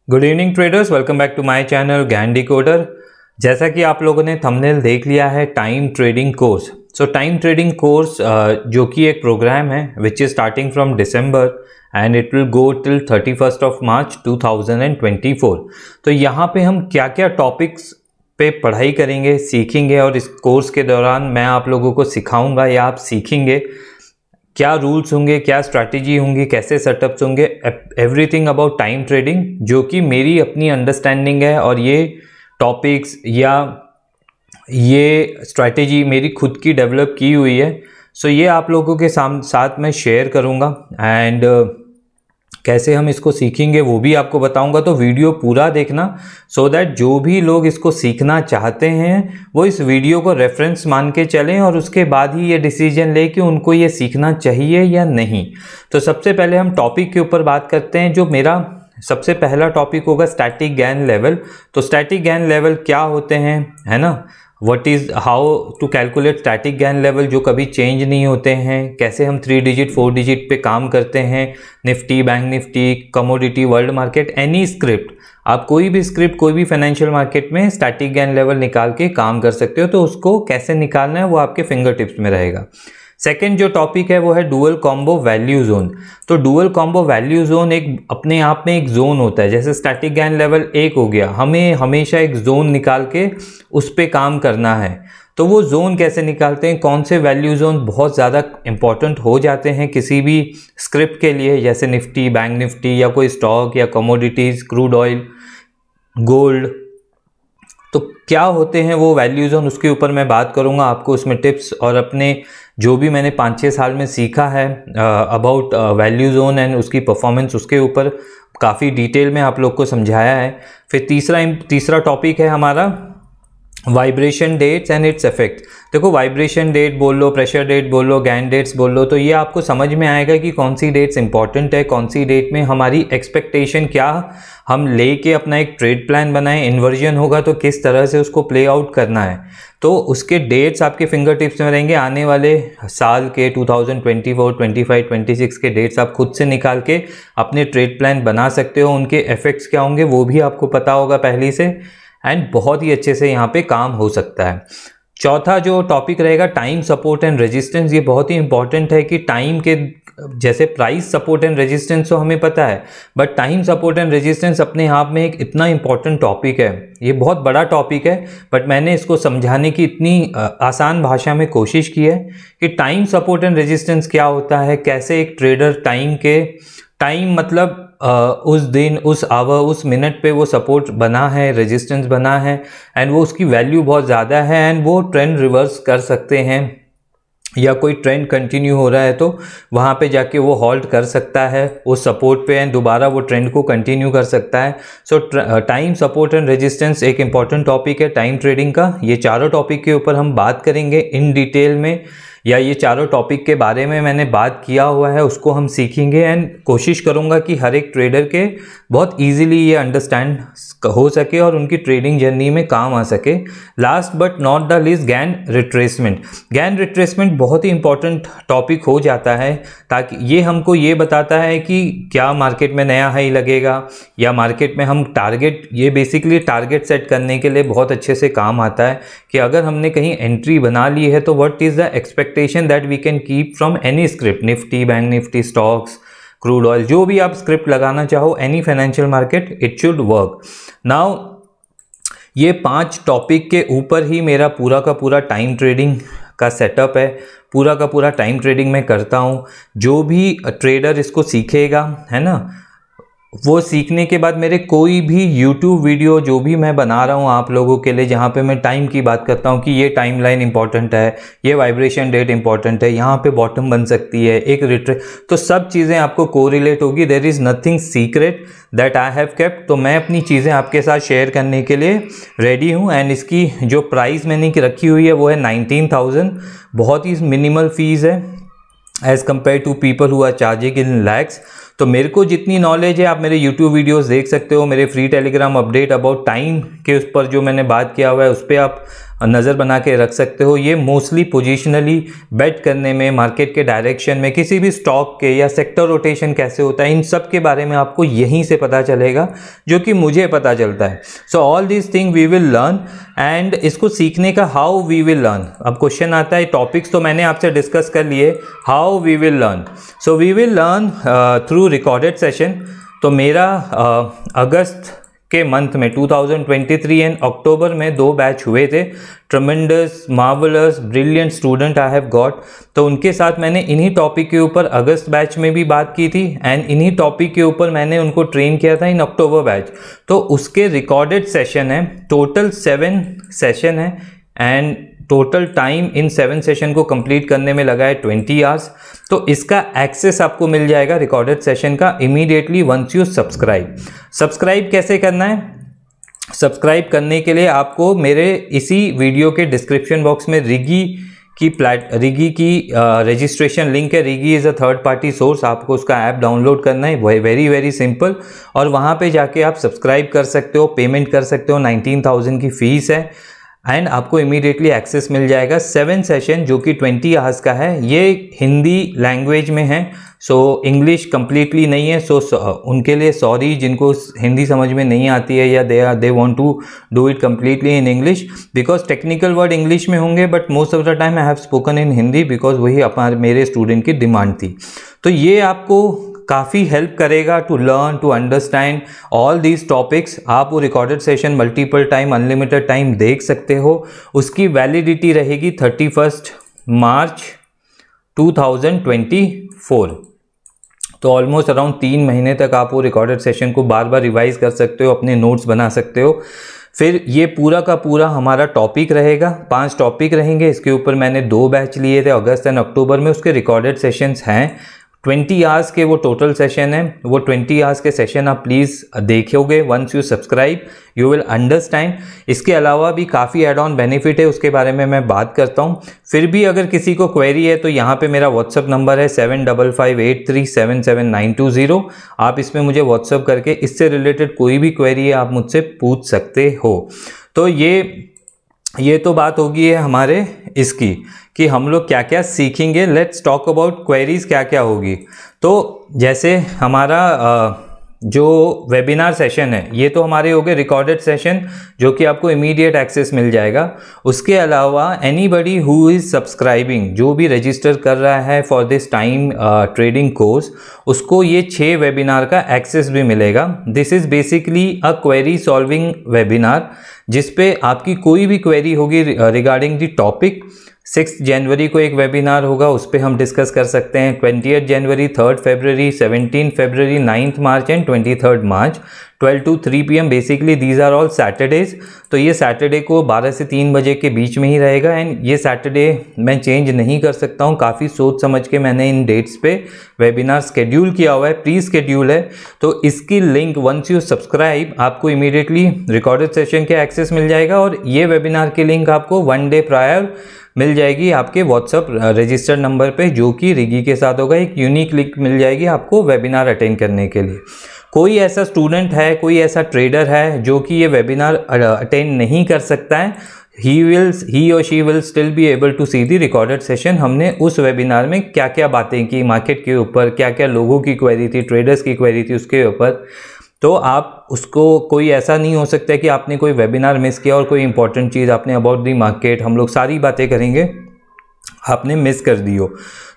Good evening traders, welcome back to my channel Gyan decoder. जैसा कि आप लोगों ने थंबनेल देख लिया है, time trading course. So time trading course जो कि एक प्रोग्राम है which is starting from December and it will go till 31st of March 2024। तो यहाँ पे हम क्या क्या टॉपिक्स पे पढ़ाई करेंगे, सीखेंगे, और इस कोर्स के दौरान मैं आप लोगों को सिखाऊंगा या आप सीखेंगे क्या रूल्स होंगे, क्या स्ट्रैटेजी होंगी, कैसे सेटअप्स होंगे, एवरीथिंग अबाउट टाइम ट्रेडिंग, जो कि मेरी अपनी अंडरस्टैंडिंग है। और ये टॉपिक्स या ये स्ट्रैटेजी मेरी खुद की डेवलप की हुई है। सो ये आप लोगों के साथ मैं शेयर करूँगा एंड कैसे हम इसको सीखेंगे वो भी आपको बताऊंगा। तो वीडियो पूरा देखना सो दैट जो भी लोग इसको सीखना चाहते हैं वो इस वीडियो को रेफरेंस मान के चलें और उसके बाद ही ये डिसीजन ले कि उनको ये सीखना चाहिए या नहीं। तो सबसे पहले हम टॉपिक के ऊपर बात करते हैं। जो मेरा सबसे पहला टॉपिक होगा स्टैटिक गेन लेवल। तो स्टैटिक गेन लेवल क्या होते हैं, है ना, what is how to calculate static Gann level जो कभी चेंज नहीं होते हैं, कैसे हम 3 डिजिट 4 डिजिट पे काम करते हैं, Nifty, bank Nifty, commodity, world market, any script, आप कोई भी स्क्रिप्ट कोई भी फाइनेंशियल मार्केट में स्टैटिक गेन लेवल निकाल के काम कर सकते हो। तो उसको कैसे निकालना है वो आपके फिंगर टिप्स में रहेगा। सेकेंड जो टॉपिक है वो है डुअल कॉम्बो वैल्यू जोन। तो डुअल कॉम्बो वैल्यू जोन एक अपने आप में एक जोन होता है। जैसे स्टैटिक गेन लेवल 1 हो गया, हमें हमेशा एक जोन निकाल के उस पर काम करना है। तो वो जोन कैसे निकालते हैं, कौन से वैल्यू जोन बहुत ज़्यादा इंपॉर्टेंट हो जाते हैं किसी भी स्क्रिप्ट के लिए, जैसे निफ्टी, बैंक निफ्टी या कोई स्टॉक या कमोडिटीज़, क्रूड ऑयल, गोल्ड, तो क्या होते हैं वो वैल्यू जोन, उसके ऊपर मैं बात करूंगा आपको। उसमें टिप्स और अपने जो भी मैंने 5-6 साल में सीखा है अबाउट वैल्यू जोन एंड उसकी परफॉर्मेंस, उसके ऊपर काफ़ी डिटेल में आप लोग को समझाया है। फिर तीसरा टॉपिक है हमारा vibration dates and its effect. देखो, वाइब्रेशन डेट बोल लो, प्रेशर डेट बोल लो, गैन डेट्स बोल लो, तो ये आपको समझ में आएगा कि कौन सी डेट्स इंपॉर्टेंट है, कौन सी डेट में हमारी एक्सपेक्टेशन क्या, हम लेके अपना एक ट्रेड प्लान बनाएं, इन्वर्जन होगा तो किस तरह से उसको प्ले आउट करना है। तो उसके डेट्स आपके फिंगर टिप्स में रहेंगे। आने वाले साल के 2024, 25, 26 के डेट्स आप खुद से निकाल के अपने ट्रेड प्लान बना सकते हो। उनके इफेक्ट्स क्या होंगे वो भी आपको पता होगा पहले से, एंड बहुत ही अच्छे से यहाँ पे काम हो सकता है। चौथा जो टॉपिक रहेगा टाइम सपोर्ट एंड रेजिस्टेंस। ये बहुत ही इंपॉर्टेंट है कि टाइम के जैसे प्राइस सपोर्ट एंड रेजिस्टेंस तो हमें पता है, but time support and resistance अपने आप में एक इतना इंपॉर्टेंट टॉपिक है। ये बहुत बड़ा टॉपिक है, बट मैंने इसको समझाने की इतनी आसान भाषा में कोशिश की है कि टाइम सपोर्ट एंड रेजिस्टेंस क्या होता है, कैसे एक ट्रेडर टाइम मतलब उस दिन, उस आवर, उस मिनट पे वो सपोर्ट बना है, रेजिस्टेंस बना है, एंड वो उसकी वैल्यू बहुत ज़्यादा है, एंड वो ट्रेंड रिवर्स कर सकते हैं, या कोई ट्रेंड कंटिन्यू हो रहा है तो वहाँ पे जाके वो हॉल्ट कर सकता है उस सपोर्ट पे, एंड दोबारा वो ट्रेंड को कंटिन्यू कर सकता है। सो टाइम सपोर्ट एंड रेजिस्टेंस एक इंपॉर्टेंट टॉपिक है टाइम ट्रेडिंग का। ये चारों टॉपिक के ऊपर हम बात करेंगे इन डिटेल में, या ये चारों टॉपिक के बारे में मैंने बात किया हुआ है, उसको हम सीखेंगे, एंड कोशिश करूंगा कि हर एक ट्रेडर के बहुत इजीली ये अंडरस्टैंड हो सके और उनकी ट्रेडिंग जर्नी में काम आ सके। Last but not the least, Gann retracement. Gann retracement बहुत ही इंपॉर्टेंट टॉपिक हो जाता है, ताकि ये हमको ये बताता है कि क्या मार्केट में नया हाई लगेगा, या मार्केट में हम टारगेट, ये बेसिकली टारगेट सेट करने के लिए बहुत अच्छे से काम आता है कि अगर हमने कहीं एंट्री बना ली है तो what is the expectation that we can keep from any script, Nifty, bank Nifty, stocks, crude oil, जो भी आप स्क्रिप्ट लगाना चाहो, any financial market, it should work. Now ये 5 टॉपिक के ऊपर ही मेरा पूरा का पूरा टाइम ट्रेडिंग का सेटअप है। पूरा का पूरा टाइम ट्रेडिंग मैं करता हूँ। जो भी ट्रेडर इसको सीखेगा, है ना, वो सीखने के बाद मेरे कोई भी YouTube वीडियो जो भी मैं बना रहा हूँ आप लोगों के लिए, जहाँ पे मैं टाइम की बात करता हूँ कि ये टाइम लाइन इंपॉर्टेंट है, ये वाइब्रेशन डेट इंपॉर्टेंट है, यहाँ पे बॉटम बन सकती है, एक रिट्रेस, तो सब चीज़ें आपको कोरिलेट होगी। There is nothing secret that I have kept. तो मैं अपनी चीज़ें आपके साथ शेयर करने के लिए रेडी हूँ, एंड इसकी जो प्राइस मैंने रखी हुई है वो है 19,000। बहुत ही मिनिमल फीस है as compared to people who are charging in lakhs. तो मेरे को जितनी नॉलेज है आप मेरे YouTube वीडियोस देख सकते हो, मेरे free Telegram update about time के उस पर जो मैंने बात किया हुआ है उस पर आप नज़र बना के रख सकते हो। ये मोस्टली पोजिशनली बेट करने में, मार्केट के डायरेक्शन में, किसी भी स्टॉक के या सेक्टर रोटेशन कैसे होता है, इन सब के बारे में आपको यहीं से पता चलेगा, जो कि मुझे पता चलता है। So all this thing we will learn, and इसको सीखने का हाउ वी विल लर्न। अब क्वेश्चन आता है, टॉपिक्स तो मैंने आपसे डिस्कस कर लिए, how we will learn. So we will learn through recorded session. तो मेरा अगस्त के मंथ में 2023 एंड अक्टूबर में 2 बैच हुए थे। Tremendous, marvellous, brilliant student I have got. तो उनके साथ मैंने इन्हीं टॉपिक के ऊपर अगस्त बैच में भी बात की थी, एंड इन्हीं टॉपिक के ऊपर मैंने उनको ट्रेन किया था इन अक्टूबर बैच। तो उसके रिकॉर्डेड सेशन है, टोटल 7 सेशन है, and total time in 7 session को कंप्लीट करने में लगा है 20 आवर्स। तो इसका एक्सेस आपको मिल जाएगा रिकॉर्डेड सेशन का immediately once you subscribe. Subscribe कैसे करना है? सब्सक्राइब करने के लिए आपको मेरे इसी वीडियो के डिस्क्रिप्शन बॉक्स में रिगी की रजिस्ट्रेशन लिंक है। Rigi is a third party source, आपको उसका ऐप डाउनलोड करना है, वेरी वेरी सिंपल, और वहाँ पे जाके आप सब्सक्राइब कर सकते हो, पेमेंट कर सकते हो। 19,000 की फ़ीस है, एंड आपको इमीडिएटली एक्सेस मिल जाएगा। 7 सेशन जो कि 20 आवर्स का है, ये हिंदी लैंग्वेज में है, सो इंग्लिश कम्प्लीटली नहीं है। सो उनके लिए सॉरी जिनको हिंदी समझ में नहीं आती है, या they want to do it completely in English, because technical word English में होंगे, but most of the time I have spoken in Hindi, because वही मेरे स्टूडेंट की डिमांड थी। तो ये आपको काफ़ी हेल्प करेगा to learn, to understand all these topics. आप वो recorded session multiple time, unlimited time देख सकते हो। उसकी वैलिडिटी रहेगी 31 मार्च 2024। तो ऑलमोस्ट अराउंड 3 महीने तक आप वो रिकॉर्डेड सेशन को बार बार रिवाइज कर सकते हो, अपने नोट्स बना सकते हो। फिर ये पूरा का पूरा हमारा टॉपिक रहेगा, 5 टॉपिक रहेंगे। इसके ऊपर मैंने 2 बैच लिए थे अगस्त एंड अक्टूबर में, उसके रिकॉर्डेड सेशंस हैं 20 आवर्स के, वो टोटल सेशन है। वो 20 आवर्स के सेशन आप प्लीज़ देखोगे, once you subscribe you will understand. इसके अलावा भी काफ़ी एड ऑन बेनिफिट है, उसके बारे में मैं बात करता हूँ। फिर भी अगर किसी को क्वेरी है तो यहाँ पे मेरा व्हाट्सअप नंबर है 7558377920। आप इसमें मुझे व्हाट्सअप करके इससे रिलेटेड कोई भी क्वेरी है आप मुझसे पूछ सकते हो। तो ये तो बात होगी है हमारे इसकी कि हम लोग क्या क्या सीखेंगे। लेट्स टॉक अबाउट क्वेरीज क्या क्या होगी। तो जैसे हमारा जो वेबिनार सेशन है, ये तो हमारे हो गए रिकॉर्डेड सेशन, जो कि आपको इमीडिएट एक्सेस मिल जाएगा। उसके अलावा एनीबडी हु इज़ सब्सक्राइबिंग, जो भी रजिस्टर कर रहा है for this time trading course, उसको ये 6 वेबिनार का एक्सेस भी मिलेगा। This is basically a query solving webinar, जिस पे आपकी कोई भी क्वेरी होगी रिगार्डिंग दी टॉपिक। 6 जनवरी को एक वेबिनार होगा, उस पर हम डिस्कस कर सकते हैं। 20 जनवरी, 3 फरवरी, 17 फरवरी, 9 मार्च एंड 23 मार्च 12 to 3 PM। Basically these are all Saturdays. तो ये सैटरडे को 12 से 3 बजे के बीच में ही रहेगा, एंड ये सैटरडे मैं चेंज नहीं कर सकता हूँ। काफ़ी सोच समझ के मैंने इन डेट्स पे वेबिनार शेड्यूल किया हुआ है, प्री शेड्यूल है। तो इसकी लिंक वंस यू सब्सक्राइब आपको इमीडिएटली रिकॉर्डेड सेशन के एक्सेस मिल जाएगा, और ये वेबिनार की लिंक आपको 1 डे प्रायर मिल जाएगी आपके व्हाट्सअप रजिस्टर्ड नंबर पे, जो कि रिगी के साथ होगा। एक यूनिक लिंक मिल जाएगी आपको वेबिनार अटेंड करने के लिए। कोई ऐसा स्टूडेंट है, कोई ऐसा ट्रेडर है जो कि ये वेबिनार अटेंड नहीं कर सकता है, he or she will still be able to see the recorded session। हमने उस वेबिनार में क्या क्या बातें की मार्केट के ऊपर, क्या क्या लोगों की क्वेरी थी, ट्रेडर्स की क्वेरी थी उसके ऊपर। तो आप उसको, कोई ऐसा नहीं हो सकता कि आपने कोई वेबिनार मिस किया और कोई इंपॉर्टेंट चीज़ आपने अबाउट दी मार्केट, हम लोग सारी बातें करेंगे, आपने मिस कर दी हो।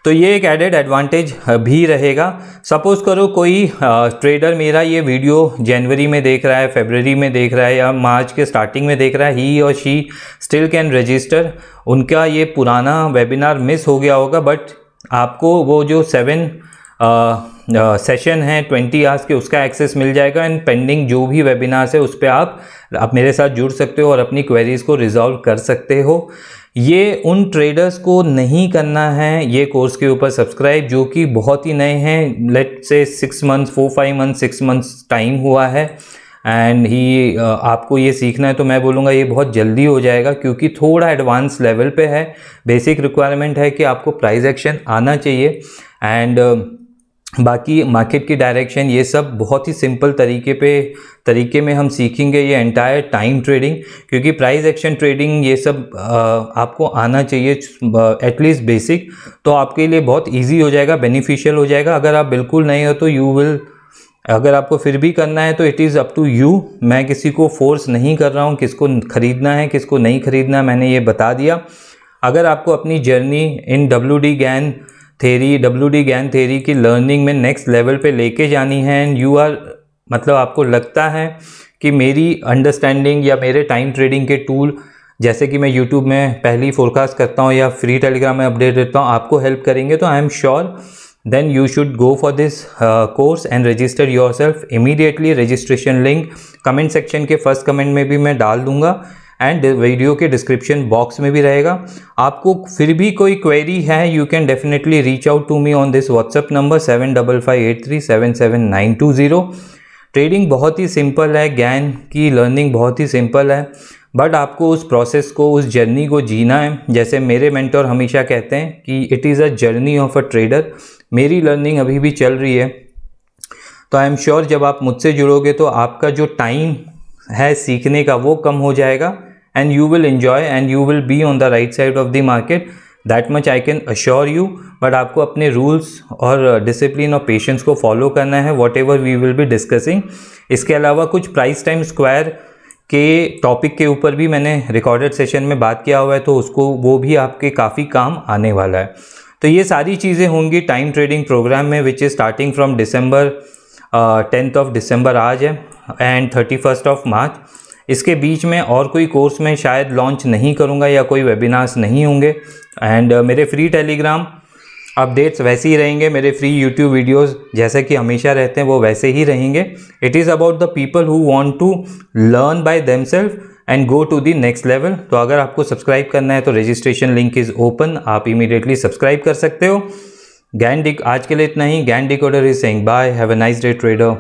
तो ये एक एडेड एडवांटेज भी रहेगा। सपोज करो कोई ट्रेडर मेरा ये वीडियो जनवरी में देख रहा है, फरवरी में देख रहा है, या मार्च के स्टार्टिंग में देख रहा है, ही और शी स्टिल कैन रजिस्टर। उनका ये पुराना वेबिनार मिस हो गया होगा, बट आपको वो जो 7 सेशन है 20 आवर्स के, उसका एक्सेस मिल जाएगा। एंड पेंडिंग जो भी वेबिनार्स है उस पर आप मेरे साथ जुड़ सकते हो और अपनी क्वेरीज को रिजॉल्व कर सकते हो। ये उन ट्रेडर्स को नहीं करना है ये कोर्स के ऊपर सब्सक्राइब जो कि बहुत ही नए हैं, लेट से 6 मंथ्स, 4-5 मंथ्स, 6 मंथ्स टाइम हुआ है, एंड ही आपको ये सीखना है। तो मैं बोलूँगा ये बहुत जल्दी हो जाएगा, क्योंकि थोड़ा एडवांस लेवल पे है। बेसिक रिक्वायरमेंट है कि आपको प्राइस एक्शन आना चाहिए, एंड बाकी मार्केट की डायरेक्शन, ये सब बहुत ही सिंपल तरीके में हम सीखेंगे ये एंटायर टाइम ट्रेडिंग, क्योंकि प्राइस एक्शन ट्रेडिंग ये सब आपको आना चाहिए एटलीस्ट बेसिक, तो आपके लिए बहुत इजी हो जाएगा, बेनिफिशियल हो जाएगा। अगर आप बिल्कुल नहीं हो तो अगर आपको फिर भी करना है तो it is up to you. मैं किसी को फोर्स नहीं कर रहा हूँ किसको खरीदना है किसको नहीं खरीदना, मैंने ये बता दिया। अगर आपको अपनी journey in WD Gann theory की लर्निंग में नेक्स्ट लेवल पे लेके जानी है एंड यू आर मतलब आपको लगता है कि मेरी अंडरस्टैंडिंग या मेरे टाइम ट्रेडिंग के टूल, जैसे कि मैं यूट्यूब में पहली फोरकास्ट करता हूँ या फ्री टेलीग्राम में अपडेट देता हूँ, आपको हेल्प करेंगे, तो I am sure then you should go for this course and register yourself immediately। registration link comment section के फर्स्ट कमेंट में भी मैं डाल दूंगा एंड वीडियो के डिस्क्रिप्शन बॉक्स में भी रहेगा। आपको फिर भी कोई क्वेरी है, you can definitely reach out to me on this WhatsApp number 7558377920। Trading बहुत ही सिंपल है, ज्ञान की लर्निंग बहुत ही सिंपल है, बट आपको उस प्रोसेस को, उस जर्नी को जीना है। जैसे मेरे मेंटर हमेशा कहते हैं कि it is a journey of a trader. मेरी लर्निंग अभी भी चल रही है, तो आई एम श्योर जब आप मुझसे जुड़ोगे तो आपका जो टाइम है सीखने का वो कम हो जाएगा and you will enjoy and you will be on the right side of the market, that much I can assure you. But आपको अपने रूल्स और डिसिप्लिन और पेशेंस को फॉलो करना है, whatever we will be discussing. इसके अलावा कुछ प्राइस टाइम स्क्वायर के टॉपिक के ऊपर भी मैंने रिकॉर्डेड सेशन में बात किया हुआ है, तो वो भी आपके काफ़ी काम आने वाला है। तो ये सारी चीज़ें होंगी टाइम ट्रेडिंग प्रोग्राम में, which is starting from December 10th of December आज है एंड 31st ऑफ मार्च। इसके बीच में और कोई कोर्स में शायद लॉन्च नहीं करूँगा या कोई वेबिनार्स नहीं होंगे एंड मेरे फ्री टेलीग्राम अपडेट्स वैसे ही रहेंगे, मेरे फ्री यूट्यूब वीडियोस जैसे कि हमेशा रहते हैं वो वैसे ही रहेंगे। It is about the people who want to learn by themselves and go to the next level. तो अगर आपको सब्सक्राइब करना है तो रजिस्ट्रेशन लिंक इज़ ओपन, आप इमीडिएटली सब्सक्राइब कर सकते हो। आज के लिए इतना ही। Gyan decoder is saying bye, have a nice day trader.